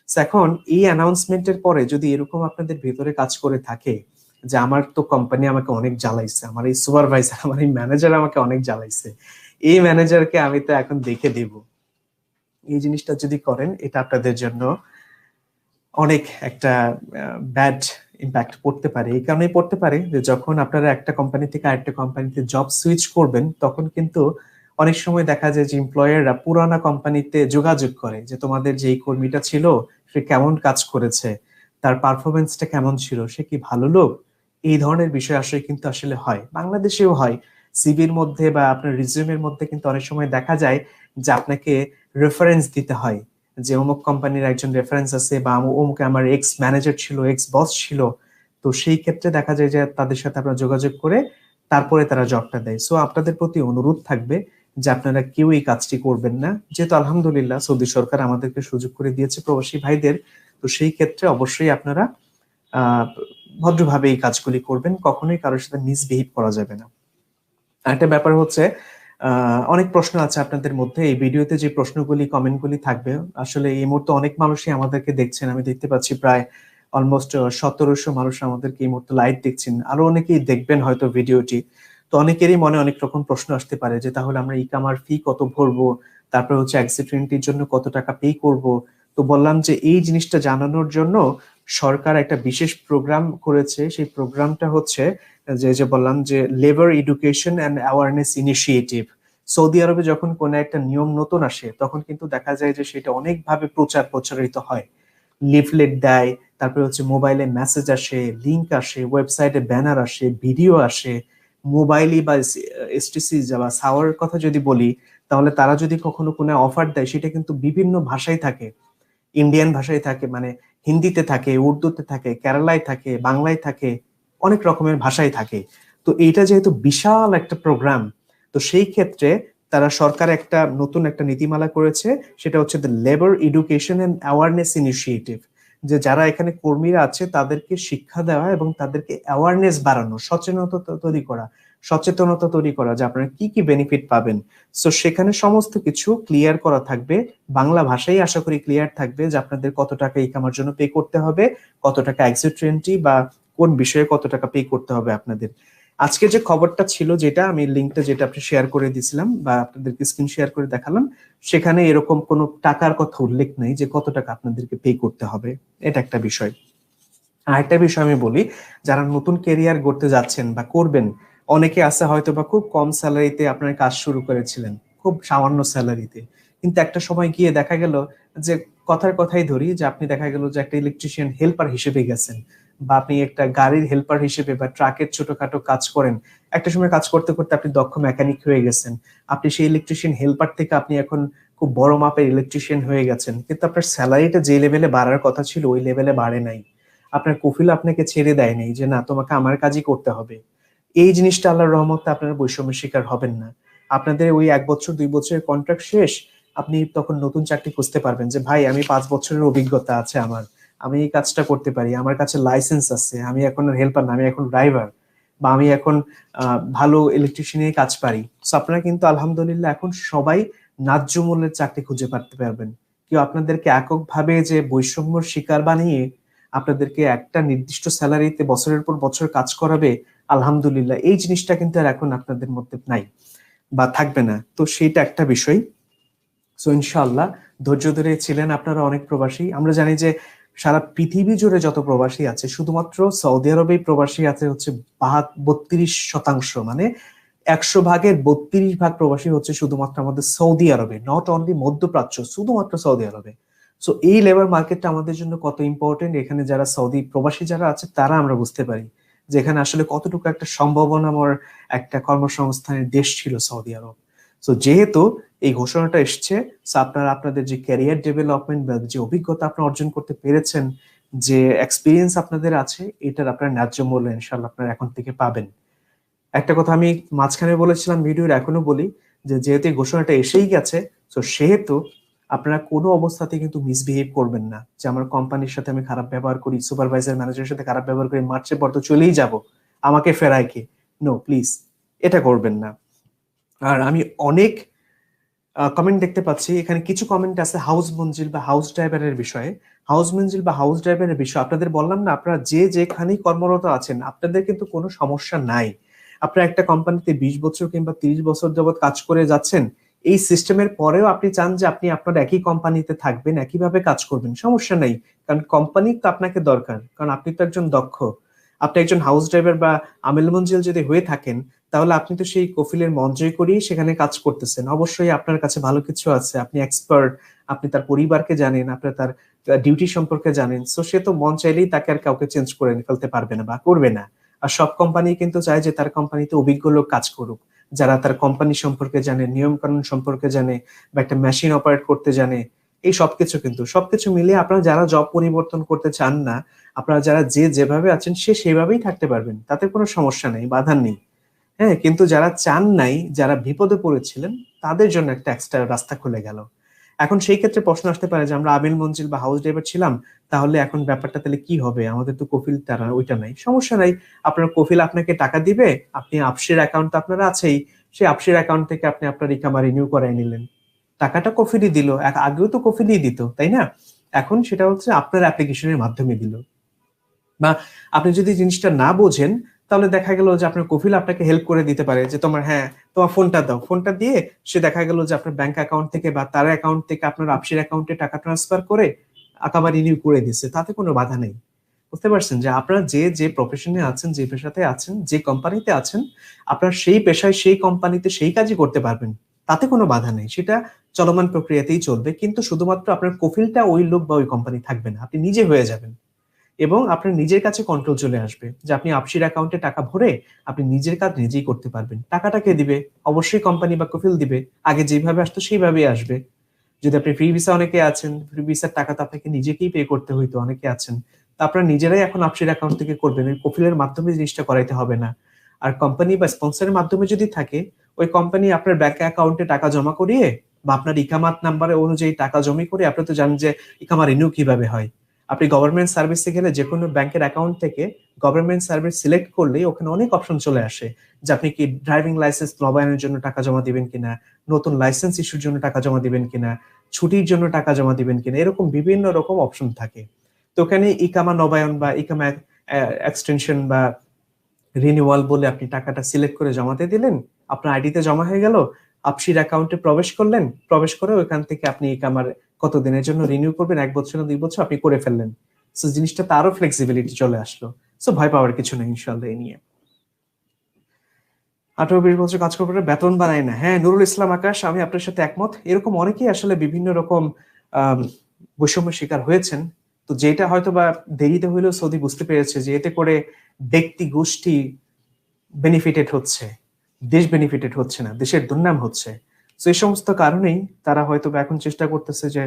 এখন এই অ্যানাউন্সমেন্টের পরে যদি এরকম আপনাদের ভেতরে কাজ করে থাকে যে আমার তো কোম্পানি আমাকে অনেক জ্বালাইছে, আমার এই সুপারভাইজার, আমার এই ম্যানেজার আমাকে অনেক জ্বালাইছে, এই ম্যানেজারকে আমি তো এখন দেখে দেব, এই জিনিসটা যদি করেন এটা আপনাদের জন্য অনেক একটা ব্যাড ইম্প্যাক্ট পড়তে পারে। এই কারণেই পড়তে পারে যে যখন আপনারা একটা কোম্পানি থেকে আরেকটা কোম্পানিতে জব সুইচ করবেন, তখন কিন্তু অনেক সময় দেখা যায় যে এমপ্লয়াররা পুরানা কোম্পানিতে যোগাযোগ করে যে তোমাদের যে এই কর্মীটা ছিল সে কেমন কাজ করেছে, তার পারফরমেন্সটা কেমন ছিল, সে কি ভালো লোক, এই ধরনের বিষয় আসলে কিন্তু আসলে হয়, বাংলাদেশেও হয়। সিভির মধ্যে বা আপনার রিজিউমের মধ্যে কিন্তু অনেক সময় দেখা যায় যে আপনাকে রেফারেন্স দিতে হয়, যে অমুক কোম্পানির একজন রেফারেন্স আছে, বা অমুক আমার এক্স ম্যানেজার ছিল, এক্স বস ছিল। তো সেই ক্ষেত্রে দেখা যায় যে তাদের সাথে আপনারা যোগাযোগ করে তারপরে তারা জবটা দেয়। সো আপনাদের প্রতি অনুরোধ থাকবে যে আপনারা কেউ এই কাজটি করবেন না, যেহেতু আলহামদুলিল্লাহ সৌদি সরকার আমাদেরকে সুযোগ করে দিয়েছে প্রবাসী ভাইদের। তো সেই ক্ষেত্রে অবশ্যই আপনারা আহ ভদ্রভাবে এই কাজগুলি করবেন, কখনোই কারোর সাথে মিসবিহেভ করা যাবে না। একটা ব্যাপার হচ্ছে অনেক প্রশ্ন আছে আপনাদের মধ্যে, এই ভিডিওতে যে প্রশ্নগুলি কমেন্টগুলি থাকবে, আসলে এই মুহূর্তে অনেক মানুষই আমাদেরকে দেখছেন, আমি দেখতে পাচ্ছি প্রায় অলমোস্ট 1700 মানুষ আমাদেরকে এই মুহূর্তে লাইভ দেখছেন, আরো অনেকেই দেখবেন হয়তো ভিডিওটি। তো অনেকেরই মনে অনেক রকম প্রশ্ন আসতে পারে যে তাহলে আমরা ইকামার ফি কত ভরবো, তারপর হচ্ছে এক্সিট এন্ট্রির জন্য কত টাকা পে করব। তো বললাম যে এই জিনিসটা জানানোর জন্য সরকার একটা বিশেষ প্রোগ্রাম করেছে, সেই প্রোগ্রামটা হচ্ছে যে বললাম যে labour education and awareness initiative. Saudi আরবে যখন কোনো একটা নিয়ম নতুন আসে তখন কিন্তু দেখা যায় যে সেটা অনেকভাবে প্রচারিত হয়, লিফলেট দেয়, তারপরে হচ্ছে মোবাইলে মেসেজ আসে, লিংক আসে, ওয়েবসাইটে ব্যানার আসে, ভিডিও আসে। মোবাইলই বা এসটিসি বা সাওয়ার কথা যদি বলি, তাহলে তারা যদি কখনো কোনো অফার দেয় সেটা কিন্তু বিভিন্ন ভাষায় থাকে, ইন্ডিয়ান ভাষায় থাকে, মানে হিন্দিতে থাকে, উর্দুতে থাকে, কেরালায় থাকে, বাংলায় থাকে, অনেক রকমের ভাষায় থাকে। তো এইটা যেহেতু বিশাল একটা প্রোগ্রাম, তো সেই ক্ষেত্রে তারা সরকার একটা নতুন একটা নীতিমালা করেছে, সেটা হচ্ছে the labour education and awareness initiative. যে যারা এখানে কর্মীরা আছে তাদেরকে শিক্ষা দেওয়া এবং তাদেরকে অ্যাওয়ারনেস বাড়ানো, সচেতনতা তৈরি করা যে আপনারা কি কি বেনিফিট পাবেন। সো সেখানে সমস্ত কিছু ক্লিয়ার করা থাকবে, বাংলা ভাষাই আশা করি ক্লিয়ার থাকবে যে আপনাদের কত টাকা ইকামার জন্য পে করতে হবে, কত টাকা এক্সিট এন্ট্রি বা কোন বিষয়ে কত টাকা পে করতে হবে আপনাদের। আজকে যে খবরটা ছিল, যেটা আমি লিঙ্কটা যেটা আপনি শেয়ার করে দিয়েছিলাম বা আপনাদেরকে স্ক্রিন শেয়ার করে দেখালাম, সেখানে এরকম কোনো টাকার কথা উল্লেখ নেই যে কত টাকা আপনাদেরকে পে করতে হবে। এটা একটা বিষয়। আরেকটা বিষয় আমি বলি, যারা নতুন কেরিয়ার গড়তে যাচ্ছেন বা করবেন, অনেকে আছে হয়তো বা খুব কম স্যালারিতে আপনার কাজ শুরু করেছিলেন, খুব সামান্য স্যালারিতে, কিন্তু একটা সময় গিয়ে দেখা গেল যে, কথাই ধরি যে আপনি দেখা গেল যে একটা ইলেকট্রিশিয়ান হেল্পার হিসেবে গেছেন, বা আপনি একটা গাড়ির হেল্পার হিসেবে বা ট্রাকের ছোটখাটো কাজ করেন, একটা সময় কাজ করতে করতে আপনি দক্ষ মেকানিক হয়ে গেছেন, আপনি সেই ইলেকট্রিশিয়ান হেল্পার থেকে আপনি এখন খুব বড় মাপের ইলেকট্রিশিয়ান হয়ে গেছেন, কিন্তু আপনার স্যালারিটা যে লেভেলে বাড়ার কথা ছিল ওই লেভেলে বাড়ে নাই। আপনার কফিল আপনাকে ছেড়ে দেয়নি যে না তোমাকে আমার কাজই করতে হবে। এই জিনিসটা আল্লাহর রহমতে আপনারা বৈষম্যের শিকার হবেন না। আপনাদের ওই 1 বছর 2 বছরের কন্ট্রাক্ট শেষ, আপনি তখন নতুন চাকরি খুঁজতে পারবেন যে ভাই আমি 5 বছরের অভিজ্ঞতা আছে আমার, আমি এই কাজটা করতে পারি, আমার কাছে লাইসেন্স আছে, আমি এখন হেল্পার না, আমি এখন ড্রাইভার, বা আমি এখন ভালো ইলেকট্রিশিয়ানের কাজ পারি। সো আপনারা কিন্তু আলহামদুলিল্লাহ এখন সবাই ন্যায্য মূল্যের চাকরি খুঁজে পাতে পারবেন। কেউ আপনাদেরকে এককভাবে যে বৈষম্যর শিকার বানিয়ে আপনাদেরকে একটা নির্দিষ্ট স্যালারিতে বছরের পর বছর কাজ করাবে, আলহামদুলিল্লাহ এই জিনিসটা কিন্তু আর এখন আপনাদের মধ্যে নাই বা থাকবে না। তো সেইটা একটা বিষয়। সো ইনশাআল্লাহ ধৈর্য ধরে ছিলেন আপনারা অনেক প্রবাসী। আমরা জানি যে সারা পৃথিবী জুড়ে যত প্রবাসী আছে, শুধুমাত্র সৌদি আরবেই প্রবাসী আছে হচ্ছে 32%, মানে 100 ভাগের 32 ভাগ প্রবাসী হচ্ছে শুধুমাত্র আমাদের সৌদি আরবে, নট অনলি মধ্যপ্রাচ্য, শুধুমাত্র সৌদি আরবে। সো এই লেবার মার্কেটটা আমাদের জন্য কত ইম্পর্টেন্ট, এখানে যারা সৌদি প্রবাসী যারা আছে তারা আমরা বুঝতে পারি যে এখানে আসলে কতটুকু একটা সম্ভাবনাময় একটা কর্মসংস্থানের দেশ ছিল সৌদি আরব। সো যেহেতু এই ঘোষণাটা এসছে, সো আপনারা আপনাদের যে ক্যারিয়ার ডেভেলপমেন্ট বা যে অভিজ্ঞতা আপনারা অর্জন করতে পেরেছেন, যে এক্সপিরিয়েন্স আপনাদের আছে, এটার আপনারা ন্যায্য মূল্য ইনশাআল্লাহ আপনারা এখন থেকে পাবেন। একটা কথা আমি মাঝখানে বলেছিলাম, ভিডিওর এখনো বলি, যে যেহেতু এই ঘোষণাটা এসেই গেছে, তো সেহেতু আপনারা কোনো অবস্থাতে কিন্তু মিসবিহেভ করবেন না যে আমার কোম্পানির সাথে আমি খারাপ ব্যবহার করি, সুপারভাইজার ম্যানেজারের সাথে খারাপ ব্যবহার করি, মার্চের পর তো চলেই যাব, আমাকে ফেরায় কে। নো প্লিজ, এটা করবেন না। আর আমি অনেক কমেন্ট দেখতে পাচ্ছি, এখানে কিছু কমেন্ট আছে হাউস মঞ্জিল বা হাউস ড্রাইভারের বিষয়ে। হাউস মঞ্জিল বা হাউস ড্রাইভারের বিষয় আপনাদের বললাম না, আপনারা যে যেখানেই কর্মরত আছেন আপনাদের কিন্তু কোনো সমস্যা নাই। আপনারা একটা কোম্পানিতে 20 বছর কিংবা 30 বছর যাবত কাজ করে যাচ্ছেন, এই সিস্টেমের পরেও আপনি চান যে আপনি আপনার একই কোম্পানিতে থাকবেন, একইভাবে কাজ করবেন, সমস্যা নেই। কারণ কোম্পানি তো আপনাকে দরকার, কারণ আপনি তো একজন দক্ষ। আপনি একজন হাউস ড্রাইভার বা আমেল মঞ্জিল যদি হয়ে থাকেন, তাহলে আপনি তো সেই কফিলের মন জয় করেই সেখানে কাজ করতেছেন, অবশ্যই আপনার কাছে ভালো কিছু আছে, আপনি এক্সপার্ট, আপনি তার পরিবারকে জানেন, আপনি তার ডিউটি সম্পর্কে জানেন। সো সে তো মন চাইলেই তাকে আর কাউকে চেঞ্জ করে ফেলতে পারবে না বা করবে না। আর সব কোম্পানি কিন্তু চায় যে তার কোম্পানিতে অভিজ্ঞ লোক কাজ করুক, যারা তার কোম্পানি সম্পর্কে জানে, নিয়ম কানুন সম্পর্কে জানে, বা একটা মেশিন অপারেট করতে জানে। এই সবকিছু কিন্তু সবকিছু মিলিয়ে আপনারা যারা জব পরিবর্তন করতে চান না, আপনারা যারা যে যেভাবে আছেন সে সেভাবেই থাকতে পারবেন, তাতে কোনো সমস্যা নেই, বাধা নেই। হ্যাঁ, কিন্তু যারা চান নাই, যারা বিপদে পড়েছিলেন, তাদের জন্য একটা এক্সট্রা রাস্তা খুলে গেল। এখন সেই ক্ষেত্রে প্রশ্ন আসতে পারে যে আমরা আমিল মঞ্জিল বা হাউস ড্রাইভার ছিলাম, তাহলে এখন ব্যাপারটা তাহলে কি হবে, আমাদের তো কফিল তারা ওইটা নাই। সমস্যা নাই, আপনার কফিল আপনাকে টাকা দিবে, আপনি আপসের অ্যাকাউন্ট তো আপনার আছেই, সেই আপসের অ্যাকাউন্ট থেকে আপনি আপনার ইকামা রিনিউ করাই নিলেন, টাকাটা কফিলই দিল, আগেও তো কফিলই দিত তাই না? এখন সেটা হচ্ছে আপনার অ্যাপ্লিকেশনের মাধ্যমে দিল। বা আপনি যদি জিনিসটা না বোঝেন, তাহলে দেখা গেল যে আপনার কফিল আপনাকে হেল্প করে দিতে পারে যে তোমার, হ্যাঁ তোমার ফোনটা দাও, ফোনটা দিয়ে সে দেখা গেল যে আপনার ব্যাংক অ্যাকাউন্ট থেকে বা তার অ্যাকাউন্ট থেকে আপনার আপসির অ্যাকাউন্টে টাকা ট্রান্সফার করে আকামা রিনিউ করে দিচ্ছে, তাতে কোনো বাধা নেই। বুঝতে পারছেন যে আপনারা যে যে প্রফেশনে আছেন, যে পেশাতে আছেন, যে কোম্পানিতে আছেন, আপনার সেই পেশায় সেই কোম্পানিতে সেই কাজই করতে পারবেন, তাতে কোনো বাধা নেই, সেটা চলমান প্রক্রিয়াতেই চলবে। কিন্তু শুধুমাত্র আপনার কফিলটা ওই লোক বা ওই কোম্পানি থাকবে না, আপনি নিজে হয়ে যাবেন এবং আপনার নিজের কাছে কন্ট্রোল চলে আসবে যে আপনি আপসির অ্যাকাউন্টে টাকা ভরে আপনি নিজের কাজ নিজেই করতে পারবেন। টাকাটা কে দিবে? অবশ্যই কোম্পানি বা কফিল দিবে, আগে যেভাবে আসতো সেইভাবেই আসবে। যদি আপনি ফ্রি ভিসা, অনেকে আছেন ফ্রি ভিসার টাকা তো আপনাকে নিজেকেই পে করতে হইতো, অনেকে আছেন, তা আপনারা নিজেরাই এখন আপসির অ্যাকাউন্ট থেকে করবেন, ওই কফিলের মাধ্যমে জিনিসটা করাইতে হবে না। আর কোম্পানি বা স্পন্সরের মাধ্যমে যদি থাকে, ওই কোম্পানি আপনার ব্যাংক অ্যাকাউন্টে টাকা জমা করিয়ে বা আপনার ইকামাত নাম্বারে অনুযায়ী টাকা জমি করে, আপনি তো জানেন যে ইকামা রিনিউ কিভাবে হয়। আপনি গভর্নমেন্ট সার্ভিসে গেলে যে কোনো ব্যাংকের অ্যাকাউন্ট থেকে গভর্নমেন্ট সার্ভিস সিলেক্ট করলেই ওখানে অনেক অপশন চলে আসে যে আপনি কি ড্রাইভিং লাইসেন্স নবায়নের জন্য টাকা জমা দিবেন কিনা, নতুন লাইসেন্স ইস্যুর জন্য টাকা জমা দিবেন কিনা, ছুটির জন্য টাকা জমা দিবেন কিনা, এরকম বিভিন্ন রকম অপশন থাকে। তো ওখানে ইকামা নবায়ন বা ইকামা এক্সটেনশন বা রিনিউয়াল বলে আপনি টাকাটা সিলেক্ট করে জমাতে দিলেন, আপনার আইডিতে জমা হয়ে গেল, আপসির অ্যাকাউন্টে প্রবেশ করলেন, প্রবেশ করে ওইখান থেকে আপনি ইকামার কতদিনের জন্য রিনিউ করবেন, 1 বছর না 2 বছর, আপনি করে ফেললেন। সো জিনিসটা তারও ফ্লেক্সিবিলিটি চলে আসলো। সো ভয় পাওয়ার কিছু নেই ইনশাল্লাহ এই নিয়ে। 18-20 বছর কাজ করবে বেতন বাড়ায় না, হ্যাঁ নুরুল ইসলাম আকাশ, আমি আপনার সাথে একমত। এরকম অনেকেই আসলে বিভিন্ন রকম আহ বৈষম্যের শিকার হয়েছেন। তো যেটা হয়তো বা দেরিতে হইলেও সৌদি বুঝতে পেরেছে যে এতে করে ব্যক্তি গোষ্ঠী বেনিফিটেড হচ্ছে, দেশ বেনিফিটেড হচ্ছে না, দেশের দুর্নাম হচ্ছে। তো এই সমস্ত কারণেই তারা হয়তো এখন চেষ্টা করতেছে যে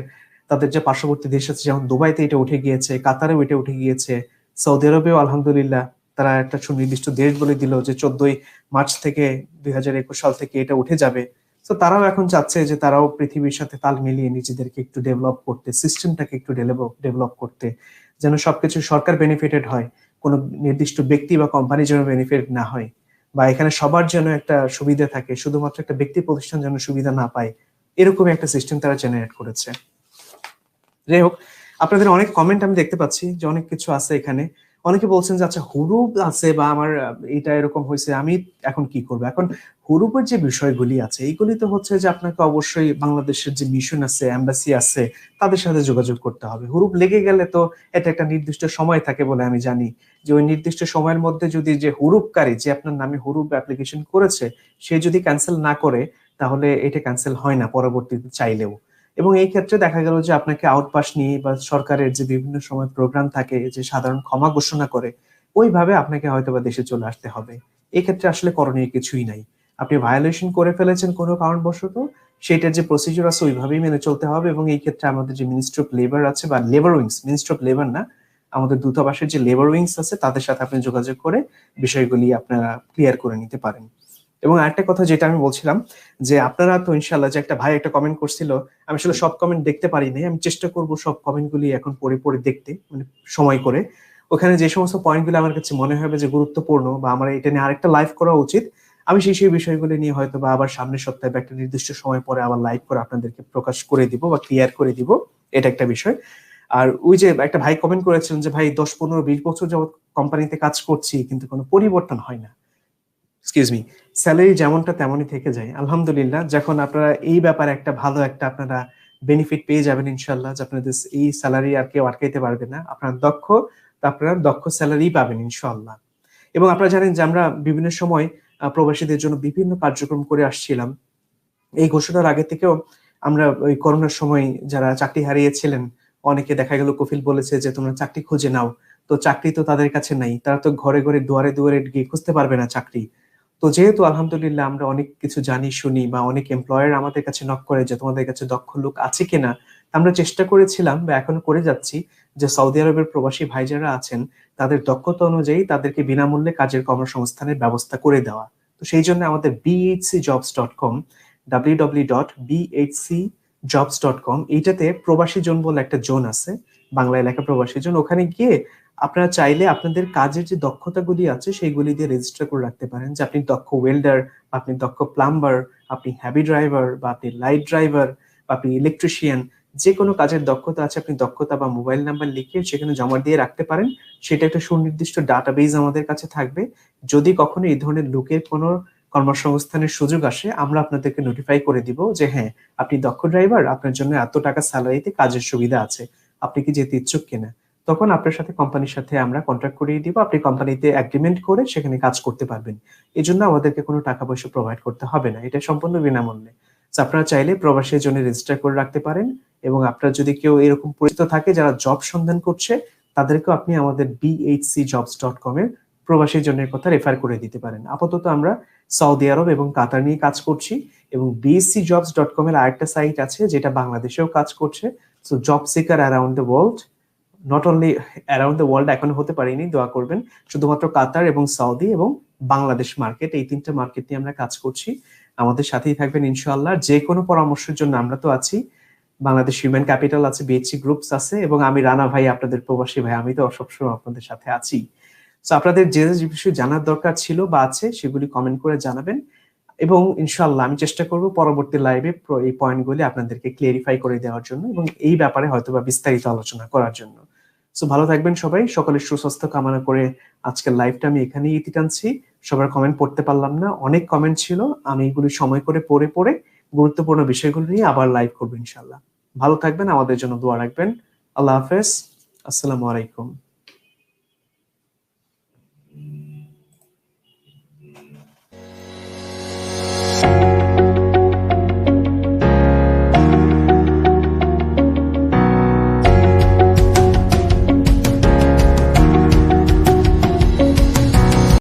তাদের যে পার্শ্ববর্তী দেশ আছে, যেমন দুবাইতে এটা উঠে গিয়েছে, কাতারেও এটা উঠে গিয়েছে, সৌদি আরবেও আলহামদুলিল্লাহ তারা একটা সুনির্দিষ্ট দেশ বলে দিল যে 14ই মার্চ থেকে 2021 সাল থেকে এটা উঠে যাবে। তো তারাও এখন চাচ্ছে যে তারাও পৃথিবীর সাথে তাল মিলিয়ে নিজেদেরকে একটু ডেভেলপ করতে, সিস্টেমটাকে একটু ডেভেলপ করতে, যেন সবকিছু সরকার বেনিফিটেড হয়, কোনো নির্দিষ্ট ব্যক্তি বা কোম্পানির জন্য বেনিফিট না হয়, বা এখানে সবার যেন একটা সুবিধা থাকে, শুধুমাত্র একটা ব্যক্তি প্রতিষ্ঠান যেন সুবিধা না পায়, এরকমই একটা সিস্টেম তারা জেনারেট করেছে। যাই হোক, আপনাদের অনেক কমেন্ট আমি দেখতে পাচ্ছি যে অনেক কিছু আছে এখানে। অনেকে বলছেন যে আচ্ছা হুরুপ আছে বা আমার এটা এরকম হয়েছে, আমি এখন কি করবো? এখন হুরুপের যে বিষয়গুলি আছে এইগুলি তো হচ্ছে যে আপনাকে অবশ্যই বাংলাদেশের যে মিশন আছে, এম্বাসি আছে, তাদের সাথে যোগাযোগ করতে হবে। হুরুপ লেগে গেলে তো এটা একটা নির্দিষ্ট সময় থাকে বলে আমি জানি, যে ওই নির্দিষ্ট সময়ের মধ্যে যদি যে হুরুপকারী, যে আপনার নামে হুরুপ অ্যাপ্লিকেশন করেছে, সে যদি ক্যান্সেল না করে, তাহলে এটা ক্যান্সেল হয় না পরবর্তীতে চাইলেও। এবং এই ক্ষেত্রে দেখা গেল যে আপনাকে আউটপাস নিয়ে বা সরকারের যে বিভিন্ন সময় প্রোগ্রাম থাকে যে সাধারণ ক্ষমা ঘোষণা করে, ওইভাবে আপনাকে হয়তো বা দেশে চলে আসতে হবে। এই ক্ষেত্রে আসলে করণীয় কিছুই নাই। আপনি ভায়োলেশন করে ফেলেছেন কোনো কারণবশত, সেটার যে প্রসিডিউর আছে ওইভাবেই মেনে চলতে হবে। এবং এই ক্ষেত্রে আমাদের যে মিনিস্ট্রি অফ লেবার আছে বা labour wings, ministry of labour না, আমাদের দূতাবাসের যে লেবার উইংস আছে তাদের সাথে আপনি যোগাযোগ করে বিষয়গুলি আপনারা ক্লিয়ার করে নিতে পারেন। এবং আরেকটা কথা যেটা আমি বলছিলাম, যে আপনারা তো ইনশাল্লাহ, যে একটা ভাই একটা কমেন্ট করছিল, আমি আসলে সব কমেন্ট দেখতে পারিনি, আমি চেষ্টা করব সব কমেন্ট গুলি এখন পড়ে পড়ে দেখতে, মানে সময় করে। ওখানে যে সমস্ত পয়েন্ট গুলো আমার কাছে মনে হবে যে গুরুত্বপূর্ণ বা আমার এটা নিয়ে আরেকটা লাইভ করা উচিত, আমি সেই বিষয়গুলি নিয়ে হয়তো বা আবার সামনের সপ্তাহে বা একটা নির্দিষ্ট সময় পরে আবার লাইভ করে আপনাদেরকে প্রকাশ করে দিব বা ক্লিয়ার করে দিব। এটা একটা বিষয়। আর ওই যে একটা ভাই কমেন্ট করেছিলেন যে ভাই 10, 15, 20 বছর যাবত কোম্পানিতে কাজ করছি কিন্তু কোনো পরিবর্তন হয় না, এক্সকিউজ মি, স্যালারি যেমনটা তেমনই থেকে যায়। আলহামদুলিল্লাহ, যখন আপনারা এই ব্যাপারে একটা ভালো একটা আপনারা বেনিফিট পেয়ে যাবেন ইনশাল্লাহ, যে আপনাদের এই স্যালারি আর কেউ আটকাইতে পারবে না, আপনারা দক্ষ, তো আপনারা দক্ষ স্যালারি পাবেন ইনশাল্লাহ। এবং আপনারা জানেন যে আমরা বিভিন্ন সময় প্রবাসীদের জন্য বিভিন্ন কার্যক্রম করে আসছিলাম। এই ঘোষণার আগে থেকেও আমরা ওই করোনার সময় যারা চাকরি হারিয়েছিলেন, অনেকে দেখা গেল কফিল বলেছে যে তোমরা চাকরি খুঁজে নাও, তো চাকরি তো তাদের কাছে নাই, তারা তো ঘরে ঘরে দুয়ারে দুয়ারে গিয়ে খুঁজতে পারবে না চাকরি। তো যেহেতু আলহামদুলিল্লাহ আমরা অনেক কিছু জানি শুনি বা অনেক এমপ্লয়ার আমাদের কাছে নক করে যে তোমাদের কাছে দক্ষ লোক আছে কিনা, আমরা চেষ্টা করেছিলাম বা এখন করে যাচ্ছি যে সৌদি আরবের প্রবাসী ভাই যারা আছেন তাদের দক্ষতা অনুযায়ী তাদেরকে বিনামূল্যে কাজের কর্মসংস্থানের ব্যবস্থা করে দেওয়া। তো সেই জন্য আমাদের bhcjobs.com, www.bhcjobs.com jobs.com, এইটাতে প্রবাসী জোন বলে একটা জোন আছে, বাংলায় লেখা প্রবাসী জোন। ওখানে গিয়ে আপনারা চাইলে আপনাদের কাজের যে দক্ষতাগুলি আছে সেইগুলি দিয়ে রেজিস্টার করে রাখতে পারেন, যে আপনি দক্ষ ওয়েল্ডার, আপনি দক্ষ প্লাম্বার, আপনি হ্যাভি ড্রাইভার, বা আপনি লাইট ড্রাইভার, বা আপনি ইলেকট্রিশিয়ান, যে কোনো কাজের দক্ষতা আছে আপনি দক্ষতা বা মোবাইল নাম্বার লিখে সেখানে জমা দিয়ে রাখতে পারেন। সেটা একটা সুনির্দিষ্ট ডাটাবেজ আমাদের কাছে থাকবে। যদি কখনো এই ধরনের লোকের কোনো কর্মসংস্থানের সুযোগ আসে, আমরা আপনাদেরকে নোটিফাই করে দিব যে হ্যাঁ, আপনি দক্ষ ড্রাইভার, আপনার জন্য এত টাকা স্যালারিতে কাজের সুবিধা আছে, আপনি কি যেতে ইচ্ছুক কিনা। তখন আপনার সাথে কোম্পানির সাথে আমরা কন্ট্রাক্ট করিয়ে দিব, আপনি কোম্পানিতে এগ্রিমেন্ট করে সেখানে কাজ করতে পারবেন। এই জন্য আমাদেরকে কোনো টাকা পয়সা প্রোভাইড করতে হবে না, এটা সম্পূর্ণ বিনামূল্যে। আপনারা চাইলে প্রবাসীর জন্য রেজিস্টার করে রাখতে পারেন, এবং আপনার যদি কেউ এরকম পরিচিত থাকে যারা জব সন্ধান করছে, তাদেরকেও আপনি আমাদের bhcjobs.com এর প্রবাসীর জন্য কথা রেফার করে দিতে পারেন। আপাতত আমরা সৌদি আরব এবং কাতার নিয়ে কাজ করছি, এবং bhcjobs.com এর আরেকটা সাইট আছে যেটা বাংলাদেশেও কাজ করছে। So job seeker around the world, not only around the world এখন হতে পারিনি, দোয়া করবেন। শুধুমাত্র কাতার এবং সৌদি এবং বাংলাদেশ মার্কেট, এই তিনটা মার্কেট নিয়ে আমরা কাজ করছি। আমাদের সাথেই থাকবেন ইনশাআল্লাহ। যে কোনো পরামর্শের জন্য আমরা তো আছি, বাংলাদেশ হিউম্যান ক্যাপিটাল আছে, বিএইচসি গ্রুপস আছে, এবং আমি রানা ভাই, আপনাদের প্রবাসী ভাই, আমি তো সবসময় আপনাদের সাথে আছি। তো আপনাদের যে যে বিষয় জানার দরকার ছিল বা আছে সেগুলি কমেন্ট করে জানাবেন, এবং ইনশাআল্লাহ আমি চেষ্টা করব পরবর্তী লাইভে এই পয়েন্টগুলি আপনাদেরকে ক্লিয়ারিফাই করে দেওয়ার জন্য, এবং এই ব্যাপারে হয়তোবা বিস্তারিত আলোচনা করার জন্য। সো ভালো থাকবেন সবাই, সকলের সুস্বাস্থ্য কামনা করে আজকের লাইভটা আমি এখানেই ইতি টানছি। সবার কমেন্ট পড়তে পারলাম না, অনেক কমেন্ট ছিল, আমি এগুলি সময় করে পড়ে পড়ে গুরুত্বপূর্ণ বিষয়গুলো নিয়ে আবার লাইভ করবো ইনশাআল্লাহ। ভালো থাকবেন, আমাদের জন্য দোয়া রাখবেন। আল্লাহ হাফেজ, আসসালামু আলাইকুম।